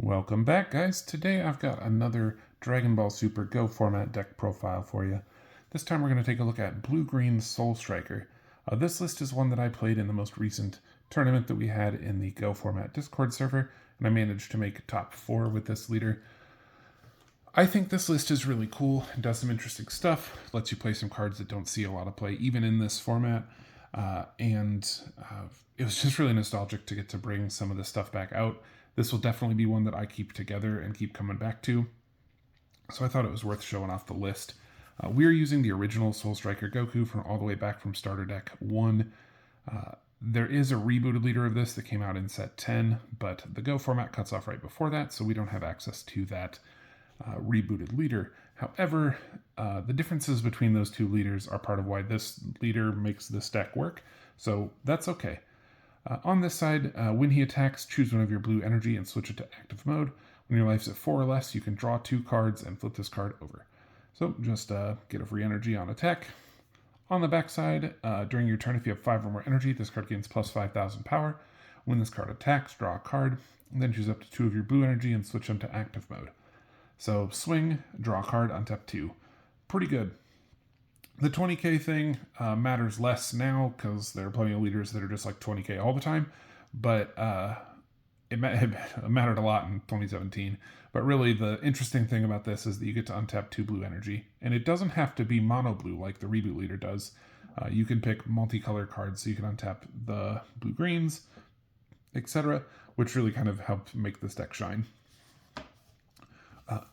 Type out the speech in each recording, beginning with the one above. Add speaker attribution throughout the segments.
Speaker 1: Welcome back, guys. Today I've got another Dragon Ball Super Go format deck profile for you. This time we're going to take a look at Blue-Green Soul Striker. This list is one that I played in the most recent tournament that we had in the Go format Discord server, and I managed to make top 4 with this leader. I think this list is really cool. It does some interesting stuff, lets you play some cards that don't see a lot of play even in this format, it was just really nostalgic to get to bring some of this stuff back out. This will definitely be one that I keep together and keep coming back to. So I thought it was worth showing off the list. We're using the original Soul Striker Goku from all the way back from Starter Deck 1. There is a rebooted leader of this that came out in set 10, but the Go format cuts off right before that, so we don't have access to that rebooted leader. However, the differences between those two leaders are part of why this leader makes this deck work, so that's okay. On this side, when he attacks, choose one of your blue energy and switch it to active mode. When your life's at 4 or less, you can draw 2 cards and flip this card over. So just get a free energy on attack. On the back side, during your turn, if you have 5 or more energy, this card gains plus 5,000 power. When this card attacks, draw a card, and then choose up to 2 of your blue energy and switch them to active mode. So swing, draw a card, untap 2. Pretty good. The 20k thing matters less now because there are plenty of leaders that are just like 20k all the time, but it mattered a lot in 2017. But really, the interesting thing about this is that you get to untap 2 blue energy, and it doesn't have to be mono blue like the reboot leader does. You can pick multicolor cards, so you can untap the blue greens, etc., which really kind of helped make this deck shine.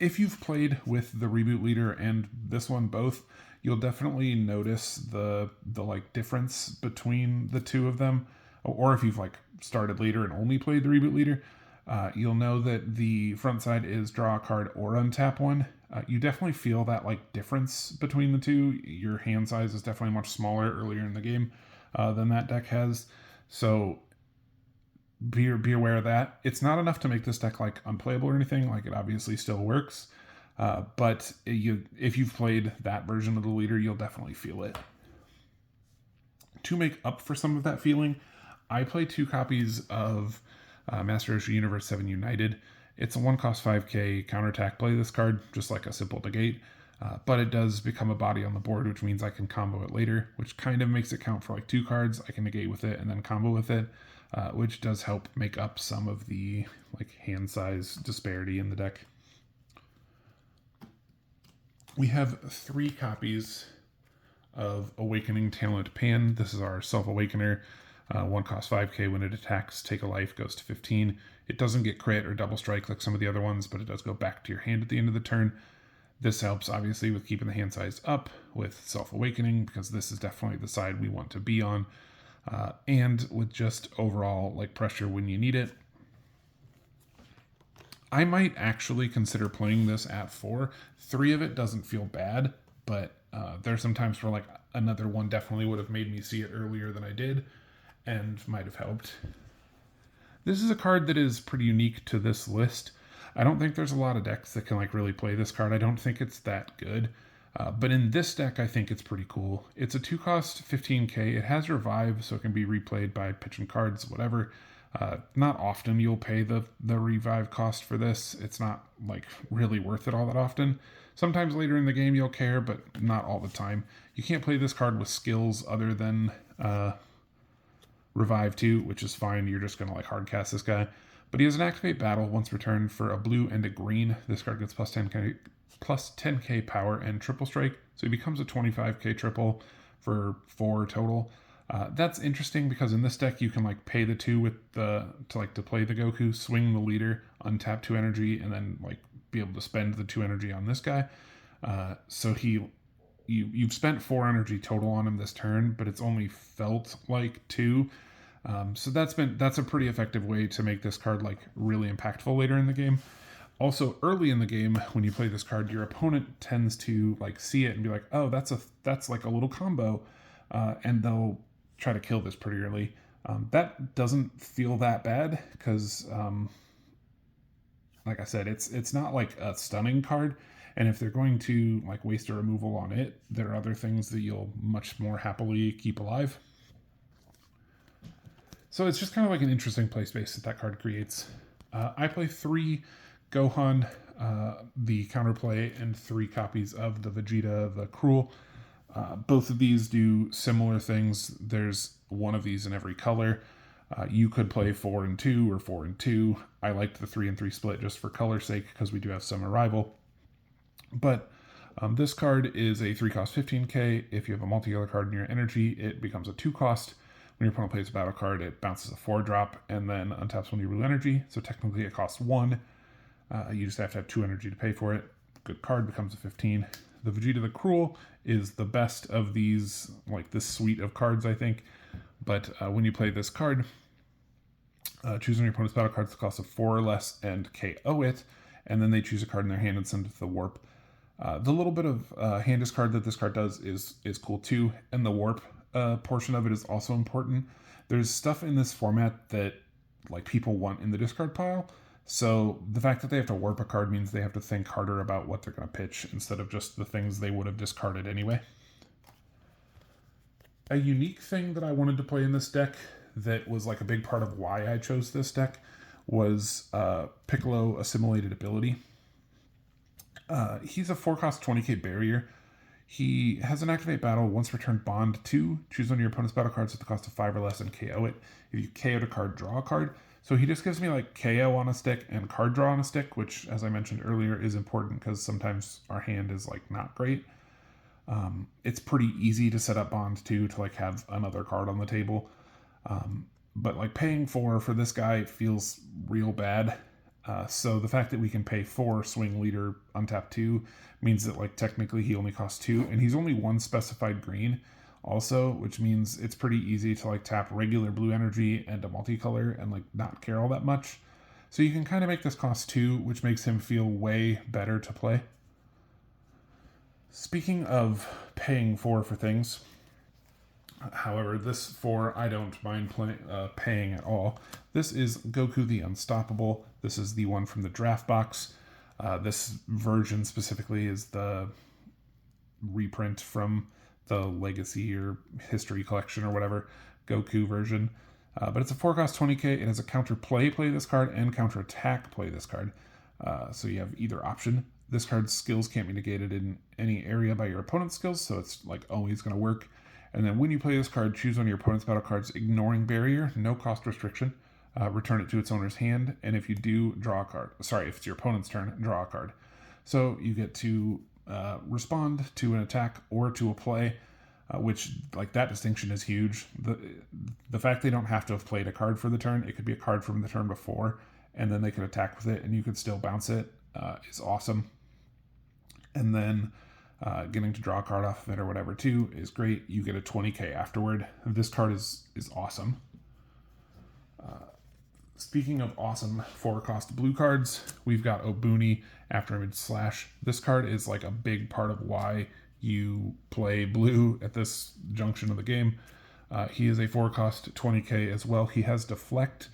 Speaker 1: If you've played with the reboot leader and this one both, you'll definitely notice the difference between the two of them. Or if you've started later and only played the reboot leader, you'll know that the front side is draw a card or untap one. You definitely feel that difference between the two. Your hand size is definitely much smaller earlier in the game than that deck has. So be aware of that. It's not enough to make this deck unplayable or anything. It obviously still works. But if you've played that version of the leader, you'll definitely feel it. To make up for some of that feeling, I play 2 copies of Master Ocean Universe 7 United. It's a 1-cost 5k counterattack. Play this card just like a simple negate, but it does become a body on the board, which means I can combo it later, which kind of makes it count for 2 cards. I can negate with it and then combo with it, which does help make up some of the hand size disparity in the deck. We have 3 copies of Awakening Talent Pan. This is our Self-Awakener. 1-cost 5k. When it attacks, take a life, goes to 15. It doesn't get crit or double strike like some of the other ones, but it does go back to your hand at the end of the turn. This helps, obviously, with keeping the hand size up with Self-Awakening, because this is definitely the side we want to be on. And with just overall pressure when you need it. I might actually consider playing this at 4. 3 of it doesn't feel bad, but there's some times where another one definitely would have made me see it earlier than I did and might have helped. This is a card that is pretty unique to this list. I don't think there's a lot of decks that can really play this card. I don't think it's that good. But in this deck, I think it's pretty cool. It's a 2-cost 15k. It has Revive, so it can be replayed by pitching cards, whatever. Not often you'll pay the revive cost for this. It's not really worth it all that often. Sometimes later in the game you'll care, but not all the time. You can't play this card with skills other than Revive 2, which is fine. You're just going to hard cast this guy. But he has an Activate Battle once returned for a blue and a green. This card gets plus 10k power and triple strike, so he becomes a 25k triple for 4 total. That's interesting because in this deck you can pay the 2 with to play the Goku, swing the leader, untap 2 energy, and then be able to spend the 2 energy on this guy. So you've spent 4 energy total on him this turn, but it's only felt 2. So that's a pretty effective way to make this card really impactful later in the game. Also, early in the game, when you play this card, your opponent tends to see it and be oh, that's a little combo, and they'll try to kill this pretty early. That doesn't feel that bad because, like I said, it's not a stunning card, and if they're going to waste a removal on it, there are other things that you'll much more happily keep alive. So it's just kind of an interesting play space that card creates. I play 3 Gohan, the counterplay, and 3 copies of the Vegeta, the Cruel. Both of these do similar things. There's one of these in every color. You could play 4 and 2 or 4 and 2. I liked the 3 and 3 split just for color's sake because we do have some arrival. But this card is a 3 cost 15k. If you have a multi-color card in your energy, it becomes a 2 cost. When your opponent plays a battle card, it bounces a 4 drop and then untaps one of your blue energy. So technically it costs 1. You just have to have 2 energy to pay for it. Good card, becomes a 15. The Vegeta the Cruel is the best of these, like this suite of cards, I think. But when you play this card, choose on your opponent's battle cards the cost of 4 or less and KO it. And then they choose a card in their hand and send it to the warp. The little bit of hand discard that this card does is cool too. And the warp portion of it is also important. There's stuff in this format that like people want in the discard pile. So the fact that they have to warp a card means they have to think harder about what they're going to pitch instead of just the things they would have discarded anyway. A unique thing that I wanted to play in this deck that was like a big part of why I chose this deck was Piccolo Assimilated Ability. He's a 4 cost 20k barrier. He has an activate battle, once returned bond 2. Choose one of your opponent's battle cards at the cost of 5 or less and KO it. If you KO'd a card, draw a card. So he just gives me like KO on a stick and card draw on a stick, which, as I mentioned earlier, is important because sometimes our hand is like not great. It's pretty easy to set up bond 2 to like have another card on the table. But like paying 4 for this guy feels real bad. So the fact that we can pay 4 swing leader untap 2 means that like technically he only costs 2 and he's only 1 specified green also, which means it's pretty easy to like tap regular blue energy and a multicolor and like not care all that much. So you can kind of make this cost 2, which makes him feel way better to play. Speaking of paying 4 for things, however, this 4 I don't mind paying at all. This is Goku the Unstoppable. This is the one from the draft box. This version specifically is the reprint from the Legacy or History Collection or whatever Goku version. But it's a 4 cost 20k. It has a counter play this card and counter attack play this card. So you have either option. This card's skills can't be negated in any area by your opponent's skills, so it's like always going to work. And then when you play this card, choose one of your opponent's battle cards, ignoring barrier, no cost restriction. Return it to its owner's hand, and if you do, draw a card. Sorry, if it's your opponent's turn, draw a card. So you get to respond to an attack or to a play, which, like, that distinction is huge. The fact they don't have to have played a card for the turn, it could be a card from the turn before, and then they could attack with it, and you could still bounce it, is awesome. And then getting to draw a card off of it or whatever, too, is great. You get a 20k afterward. This card is awesome. Speaking of awesome 4 cost blue cards, we've got Obuni, After Image Slash. This card is like a big part of why you play blue at this junction of the game. He is a 4 cost 20k as well. He has Deflect.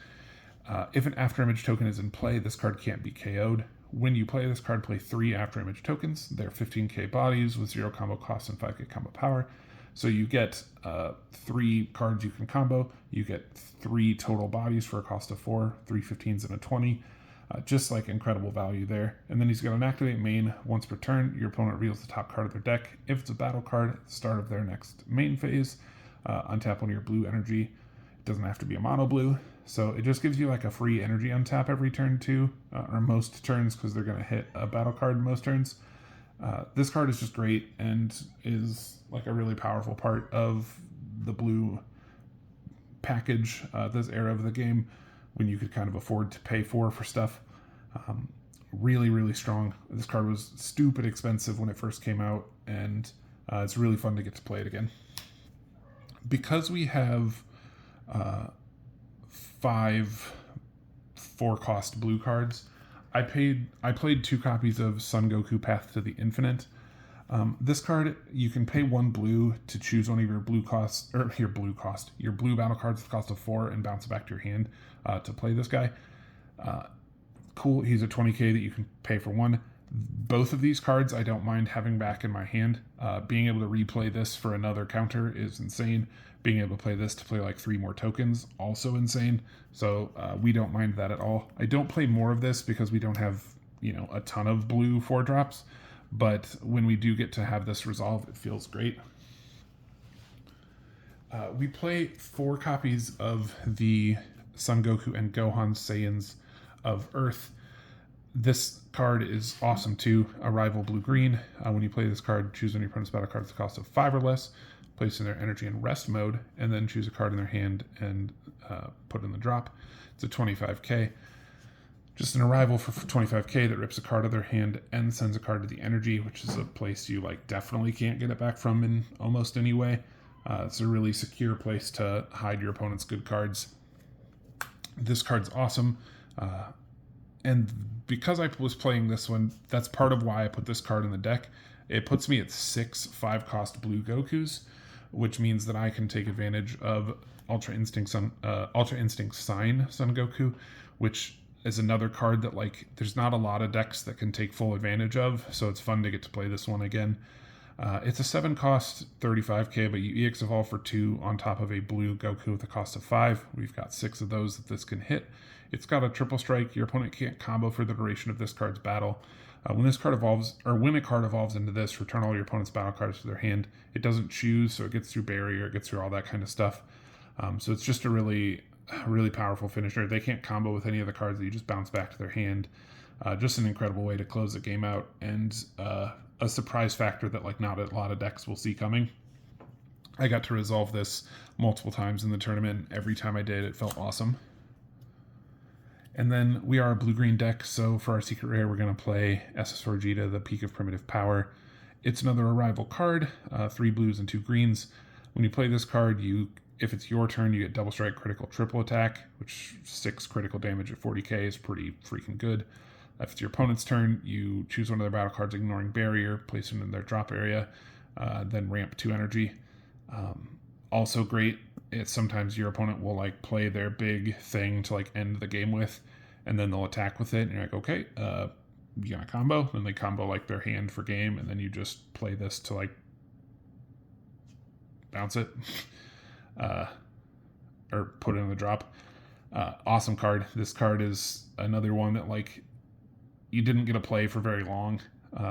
Speaker 1: If an After Image token is in play, this card can't be KO'd. When you play this card, play 3 After Image tokens. They're 15k bodies with 0 combo cost and 5k combo power. So you get 3 cards you can combo. You get 3 total bodies for a cost of 4, 3 15s and a 20. Just like incredible value there. And then he's got an activate main. Once per turn, your opponent reveals the top card of their deck. If it's a battle card at the start of their next main phase, untap one of your blue energy. It doesn't have to be a mono blue. So it just gives you like a free energy untap every turn too, or most turns, because they're going to hit a battle card most turns. This card is just great and is like a really powerful part of the blue package, this era of the game, when you could kind of afford to pay for stuff. Really, really strong. This card was stupid expensive when it first came out, and it's really fun to get to play it again. Because we have 5 4 cost blue cards, I played 2 copies of Son Goku Path to the Infinite. This card, you can pay 1 blue to choose one of your blue battle cards at the cost of 4 and bounce it back to your hand to play this guy. Cool, he's a 20k that you can pay for 1. Both of these cards I don't mind having back in my hand. Being able to replay this for another counter is insane. Being able to play this to play like 3 more tokens, also insane. So we don't mind that at all. I don't play more of this because we don't have, a ton of blue 4-drops. But when we do get to have this resolve, it feels great. We play 4 copies of the Son Goku and Gohan Saiyans of Earth. This card is awesome too. Arrival blue-green. When you play this card, choose one of your opponent's battle cards at the cost of 5 or less, place in their energy in rest mode, and then choose a card in their hand and put it in the drop. It's a 25k. Just an arrival for 25k that rips a card out of their hand and sends a card to the energy, which is a place you definitely can't get it back from in almost any way. It's a really secure place to hide your opponent's good cards. This card's awesome. And because I was playing this one, that's part of why I put this card in the deck. It puts me at 6 5-cost blue Gokus, which means that I can take advantage of Ultra Instinct Sign Son Goku, which is another card that there's not a lot of decks that can take full advantage of, so it's fun to get to play this one again. It's a 7-cost 35k, but you EX Evolve for 2 on top of a blue Goku with a cost of 5. We've got 6 of those that this can hit. It's got a triple strike. Your opponent can't combo for the duration of this card's battle. When this card evolves, or when a card evolves into this, return all your opponent's battle cards to their hand. It doesn't choose, so it gets through barrier, it gets through all that kind of stuff. So it's just a really powerful finisher. They can't combo with any of the cards that you just bounce back to their hand. Just an incredible way to close the game out, and a surprise factor that not a lot of decks will see coming. I got to resolve this multiple times in the tournament. Every time I did, it felt awesome. And then we are a blue-green deck, so for our secret rare, we're going to play SS Vegeta, the Peak of Primitive Power. It's another arrival card, 3 blues and 2 greens. When you play this card, if it's your turn, you get double strike, critical, triple attack, which 6 critical damage at 40k is pretty freaking good. If it's your opponent's turn, you choose one of their battle cards, ignoring barrier, place it in their drop area, then ramp 2 energy. Also great, it's sometimes your opponent will play their big thing to end the game with, and then they'll attack with it, and you're okay, you gonna combo? Then they combo their hand for game, and then you just play this to bounce it, or put it in the drop. Awesome card. This card is another one that you didn't get to play for very long.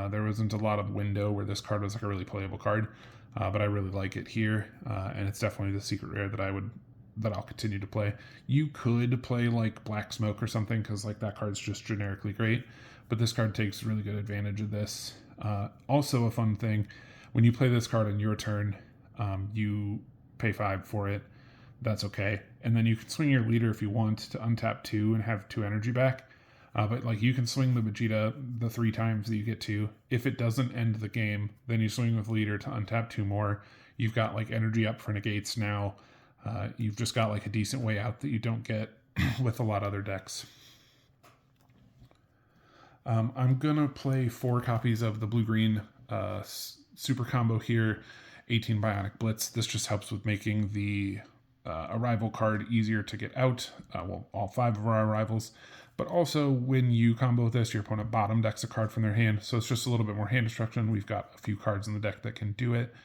Speaker 1: There wasn't a lot of window where this card was a really playable card, but I really like it here, and it's definitely the secret rare that I'll continue to play. You could play Black Smoke or something, because that card's just generically great, but this card takes really good advantage of this. Also a fun thing, when you play this card on your turn, you pay 5 for it. That's okay, and then you can swing your leader if you want to untap 2 and have 2 energy back. But you can swing the Vegeta the 3 times that you get to. If it doesn't end the game, then you swing with leader to untap 2 more. You've got energy up for negates now. You've just got a decent way out that you don't get with a lot of other decks. I'm gonna play 4 copies of the blue-green super combo here. 18 Bionic Blitz. This just helps with making the arrival card easier to get out. All 5 of our arrivals. But also, when you combo with this, your opponent bottom decks a card from their hand, so it's just a little bit more hand destruction. We've got a few cards in the deck that can do it,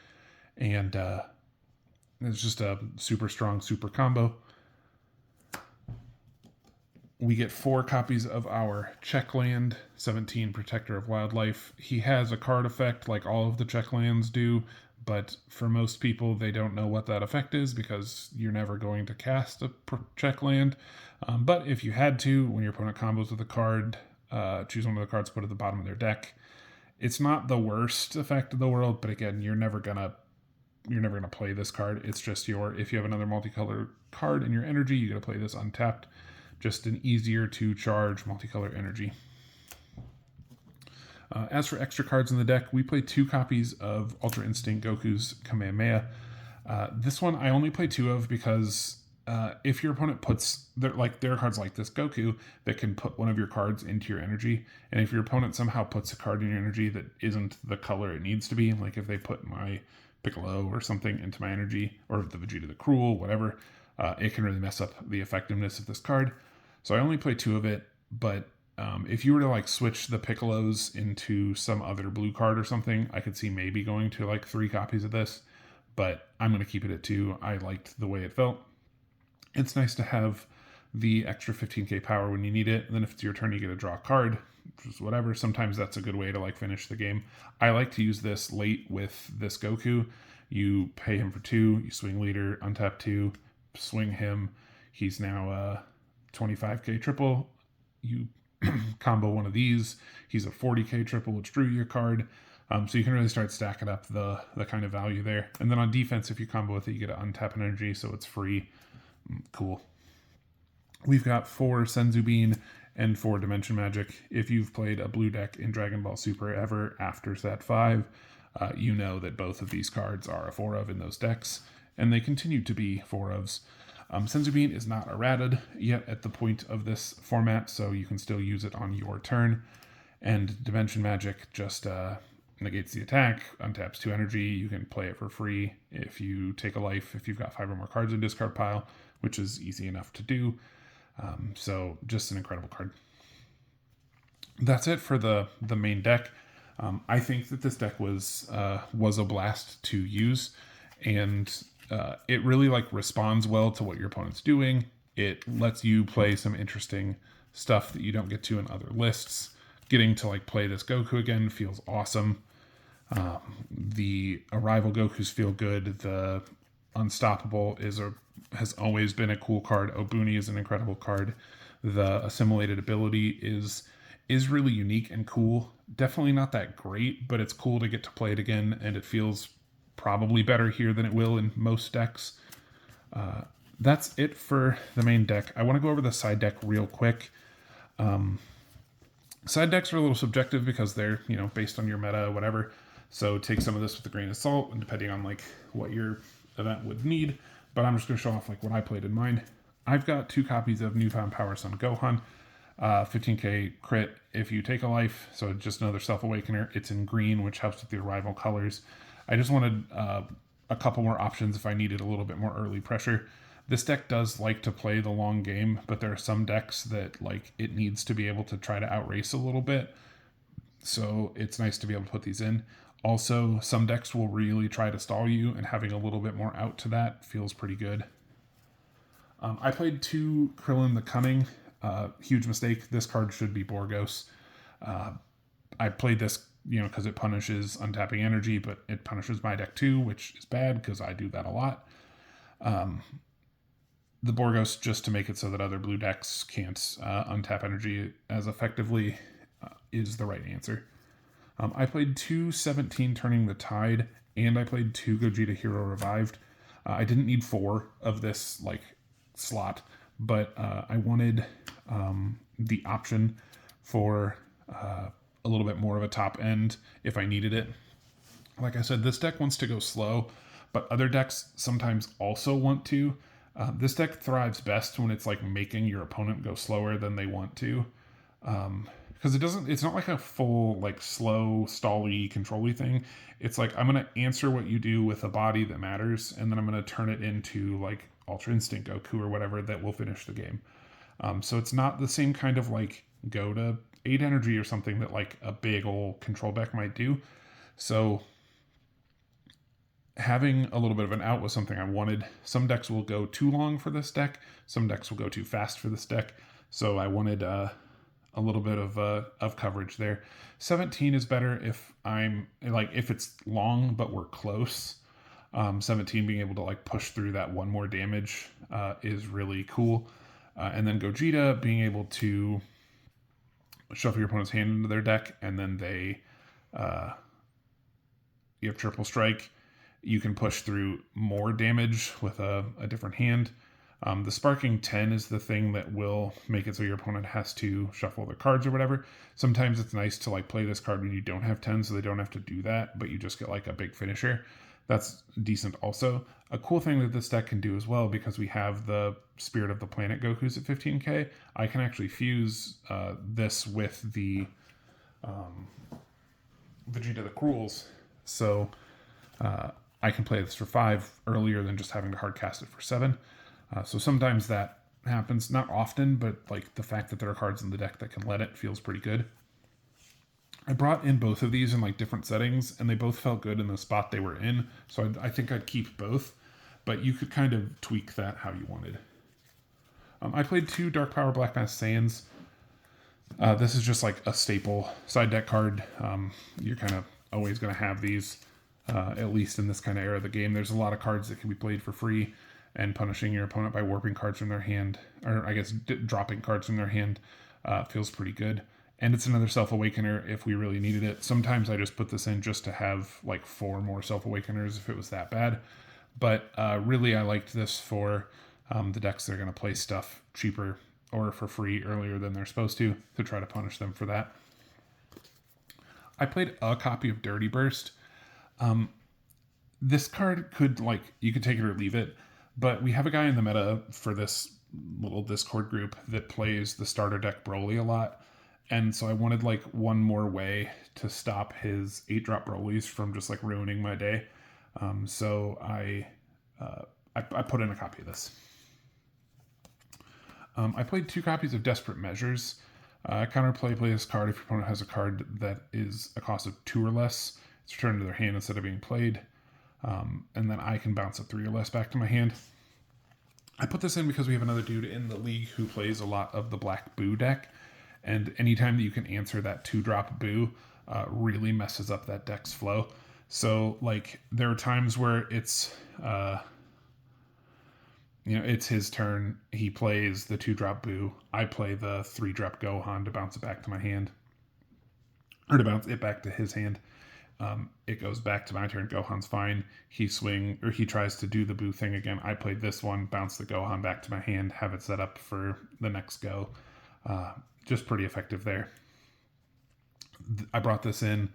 Speaker 1: and it's just a super strong super combo. We get 4 copies of our Checkland, 17 Protector of Wildlife. He has a card effect like all of the Checklands do, but for most people, they don't know what that effect is because you're never going to cast a Checkland. But if you had to, when your opponent combos with a card, choose one of the cards, put it at the bottom of their deck. It's not the worst effect in the world, but again, you're never gonna play this card. It's just if you have another multicolored card in your energy, you gotta play this untapped. Just an easier to charge multicolor energy. As for extra cards in the deck, we play 2 copies of Ultra Instinct Goku's Kamehameha. This one I only play 2 of because if your opponent puts there are cards like this Goku that can put one of your cards into your energy, and if your opponent somehow puts a card in your energy that isn't the color it needs to be, like if they put my Piccolo or something into my energy, or the Vegeta the Cruel, whatever, it can really mess up the effectiveness of this card. So I only play 2 of it, but If you were to like switch the Piccolos into some other blue card or something, I could see maybe going to like 3 copies of this, but I'm going to keep it at 2. I liked the way it felt. It's nice to have the extra 15k power when you need it. And then if it's your turn, you get to draw a card, which is whatever. Sometimes that's a good way to like finish the game. I like to use this late with this Goku. You pay him for 2, you swing leader, untap 2, swing him. He's now a 25k triple. You combo one of these. He's a 40k triple, which drew your card. So you can really start stacking up the kind of value there. And then on defense, if you combo with it, you get an untap energy, so it's free. Cool. We've got 4 Senzu Bean and 4 Dimension Magic. If you've played a blue deck in Dragon Ball Super ever after Set 5, you know that both of these cards are a 4 of in those decks, and they continue to be 4 ofs. Senzu Bean is not errated yet at the point of this format, so you can still use it on your turn. And Dimension Magic just negates the attack, untaps 2 energy. You can play it for free if you take a life, if you've got 5 or more cards in discard pile, which is easy enough to do. So just an incredible card. That's it for the main deck. I think that this deck was a blast to use, and it really like responds well to what your opponent's doing. It lets you play some interesting stuff that you don't get to in other lists. Getting to like play this Goku again feels awesome. The Arrival Gokus feel good. The Unstoppable has always been a cool card. Obuni is an incredible card. The Assimilated ability is really unique and cool. Definitely not that great, but it's cool to get to play it again, and it feels probably better here than it will in most decks. That's it for the main deck. I want to go over the side deck real quick. Side decks are a little subjective because they're, based on your meta, whatever. So take some of this with a grain of salt, and depending on like what your event would need. But I'm just going to show off like what I played in mine. I've got 2 copies of Newfound Power Sun Gohan. 15k crit if you take a life, so just another Self-Awakener. It's in green, which helps with the Arrival colors. I just wanted a couple more options if I needed a little bit more early pressure. This deck does like to play the long game, but there are some decks that like it needs to be able to try to outrace a little bit. So it's nice to be able to put these in. Also, some decks will really try to stall you, and having a little bit more out to that feels pretty good. I played 2 Krillin the Cunning. Huge mistake. This card should be Borgos. I played this, because it punishes untapping energy, but it punishes my deck too, which is bad because I do that a lot. The Borgos, just to make it so that other blue decks can't untap energy as effectively, is the right answer. I played 2 17 Turning the Tide, and I played 2 Gogeta Hero Revived. I didn't need 4 of this slot, but I wanted the option for a little bit more of a top end if I needed it. Like I said, this deck wants to go slow, but other decks sometimes also want to. This deck thrives best when it's making your opponent go slower than they want to. Because it's not like a full slow stally control-y thing. It's I'm going to answer what you do with a body that matters, and then I'm going to turn it into Ultra Instinct Goku or whatever that will finish the game. So it's not the same kind of go to 8 energy or something that a big old control deck might do. So having a little bit of an out was something I wanted. Some decks will go too long for this deck. Some decks will go too fast for this deck. So I wanted a little bit of coverage there. 17 is better if I'm if it's long but we're close. 17 being able to push through that 1 more damage is really cool. And then Gogeta being able to shuffle your opponent's hand into their deck, and then you have triple strike. You can push through more damage with a different hand. The Sparking 10 is the thing that will make it so your opponent has to shuffle their cards or whatever. Sometimes it's nice to play this card when you don't have 10, so they don't have to do that, but you just get a big finisher. That's decent also. A cool thing that this deck can do as well, because we have the Spirit of the Planet Gokus at 15k, I can actually fuse this with the Vegeta the Cruels. So I can play this for 5 earlier than just having to hard cast it for 7. So sometimes that happens. Not often, but like the fact that there are cards in the deck that can let it feels pretty good. I brought in both of these in like different settings, and they both felt good in the spot they were in. So I think I'd keep both, but you could kind of tweak that how you wanted. I played 2 Dark Power Black Mask Saiyans. This is just like a staple side deck card. You're kind of always going to have these, at least in this kind of era of the game. There's a lot of cards that can be played for free, and punishing your opponent by warping cards from their hand, or I guess dropping cards from their hand, feels pretty good. And it's another Self-Awakener if we really needed it. Sometimes I just put this in just to have like 4 more Self-Awakeners if it was that bad. But really I liked this for the decks that are going to play stuff cheaper or for free earlier than they're supposed to try to punish them for that. I played a copy of Dirty Burst. This card could, like, you could take it or leave it, but we have a guy in the meta for this little Discord group that plays the starter deck Broly a lot. And so I wanted like one more way to stop his 8-drop Brolys from just like ruining my day. So I put in a copy of this. I played 2 copies of Desperate Measures. Counterplay, play this card if your opponent has a card that is a cost of 2 or less. It's returned to their hand instead of being played. And then I can bounce a 3 or less back to my hand. I put this in because we have another dude in the league who plays a lot of the Black Boo deck. And anytime that you can answer that 2-drop Boo, really messes up that deck's flow. So, like, there are times where it's, it's his turn. He plays the 2-drop Boo. I play the 3-drop Gohan to bounce it back to my hand. Or to bounce it back to his hand. It goes back to my turn. Gohan's fine. He tries to do the Boo thing again. I played this one, bounce the Gohan back to my hand, have it set up for the next go. Just pretty effective there. I brought this in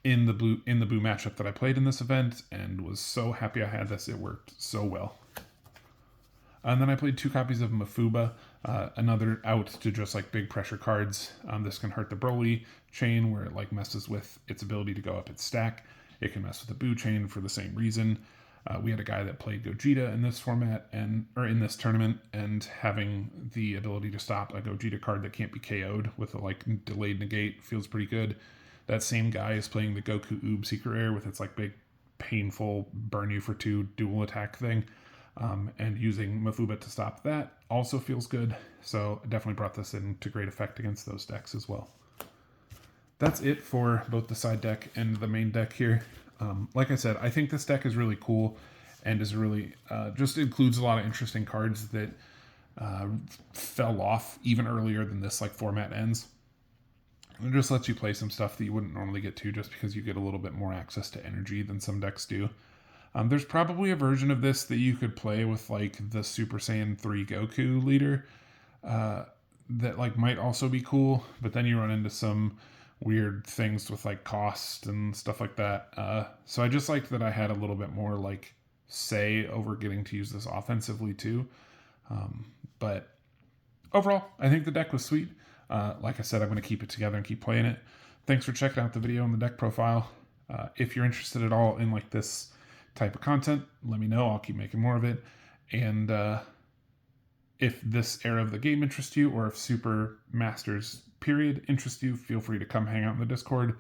Speaker 1: the Boo matchup that I played in this event, and was so happy I had this. It worked so well. And then I played 2 copies of Mafuba, another out to just like big pressure cards. This can hurt the Broly chain where it like messes with its ability to go up its stack. It can mess with the Boo chain for the same reason. We had a guy that played Gogeta in this format or in this tournament, and having the ability to stop a Gogeta card that can't be KO'd with a like delayed negate feels pretty good. That same guy is playing the Goku Oob Secret Rare with its like big painful burn you for 2 dual attack thing. And using Mafuba to stop that also feels good. So I definitely brought this in to great effect against those decks as well. That's it for both the side deck and the main deck here. Like I said, I think this deck is really cool and is really just includes a lot of interesting cards that fell off even earlier than this like format ends. It just lets you play some stuff that you wouldn't normally get to just because you get a little bit more access to energy than some decks do. There's probably a version of this that you could play with like the Super Saiyan 3 Goku leader that like might also be cool, but then you run into some weird things with like cost and stuff like that. So I just liked that I had a little bit more like say over getting to use this offensively too. But overall, I think the deck was sweet. Like I said, I'm going to keep it together and keep playing it. Thanks for checking out the video and the deck profile. If you're interested at all in like this type of content, let me know. I'll keep making more of it. And if this era of the game interests you, or if Super Masters period interests you, feel free to come hang out in the Discord.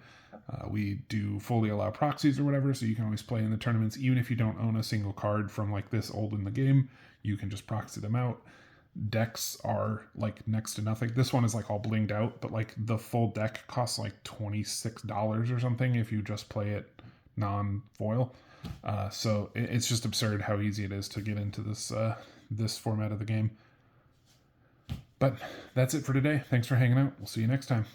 Speaker 1: We do fully allow proxies or whatever, so you can always play in the tournaments. Even if you don't own a single card from like this old in the game, you can just proxy them out. Decks are like next to nothing. This one is like all blinged out, but like the full deck costs like $26 or something if you just play it non-foil. So it's just absurd how easy it is to get into this format of the game. But that's it for today. Thanks for hanging out. We'll see you next time.